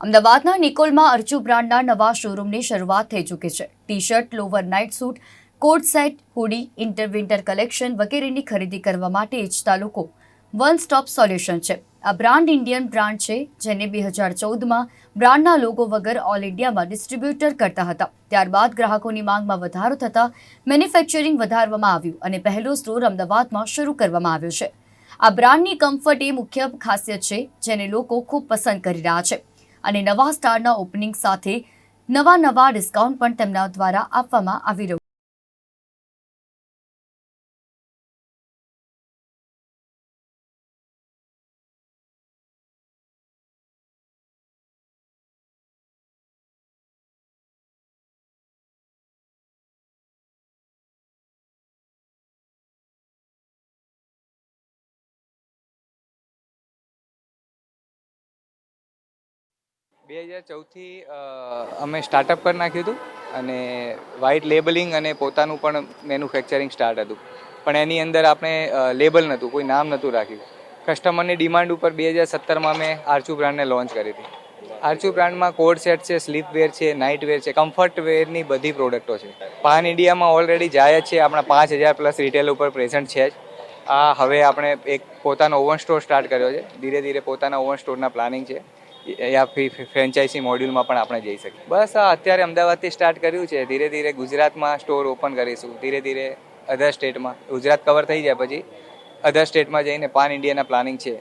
અમદાવાદના નિકોલમાં અર્ચુ બ્રાન્ડના નવા શોરૂમની શરૂઆત થઈ ચૂકી છે. T-shirt, lower, night suit, coat set, hoodie, winter collection વગેરેની ખરીદી કરવા માટે ઈચ્છતા લોકો વન સ્ટોપ સોલ્યુશન છે. આ બ્રાન્ડ ઇન્ડિયન બ્રાન્ડ છે, જેને 2014માં બ્રાન્ડના લોગો વગર ઓલ ઇન્ડિયામાં ડિસ્ટ્રીબ્યુટર કરતા હતા. ત્યારબાદ ગ્રાહકોની માંગમાં વધારો થતાં મેન્યુફેક્ચરિંગ વધારવામાં આવ્યું અને પહેલો સ્ટોર અમદાવાદમાં શરૂ કરવામાં આવ્યો છે. આ બ્રાન્ડની કમ્ફર્ટ એ મુખ્ય ખાસિયત છે, જેને લોકો ખૂબ પસંદ કરી રહ્યા છે. અને નવા સ્ટારના ઓપનિંગ સાથે નવા ડિસ્કાઉન્ટ પણ તેમના દ્વારા આપવામાં આવી રહ્યું છે. બે 2014થી અમે સ્ટાર્ટઅપ કરી નાખ્યું હતું અને વ્હાઇટ લેબલિંગ અને પોતાનું પણ મેન્યુફેક્ચરિંગ સ્ટાર્ટ હતું. પણ એની અંદર આપણે લેબલ નહોતું, કોઈ નામ નહોતું રાખ્યું. કસ્ટમરની ડિમાન્ડ ઉપર 2017માં મેં આર્ચુ બ્રાન્ડને લોન્ચ કરી હતી. આર્ચુ બ્રાન્ડમાં કોડ સેટ છે, સ્લીપ વેર છે, નાઇટ વેર છે, કમ્ફર્ટ વેરની બધી પ્રોડક્ટો છે. પાન ઇન્ડિયામાં ઓલરેડી જાય જ છે, આપણા 5000+ રિટેલ ઉપર પ્રેઝન્ટ છે જ. હવે આપણે એક પોતાનો ઓવન સ્ટોર સ્ટાર્ટ કર્યો છે. ધીરે ધીરે પોતાના ઓવન સ્ટોરના પ્લાનિંગ છે, યા ફ્રેન્ચાઇઝી મોડ્યુલમાં પણ આપણે જઈ શકીએ. બસ અત્યારે અમદાવાદથી સ્ટાર્ટ કર્યું છે. ધીરે ધીરે ગુજરાતમાં સ્ટોર ઓપન કરીશું, ધીરે ધીરે અધર સ્ટેટમાં. ગુજરાત કવર થઈ જાય પછી અધર સ્ટેટમાં જઈને પાન ઇન્ડિયાના પ્લાનિંગ છે.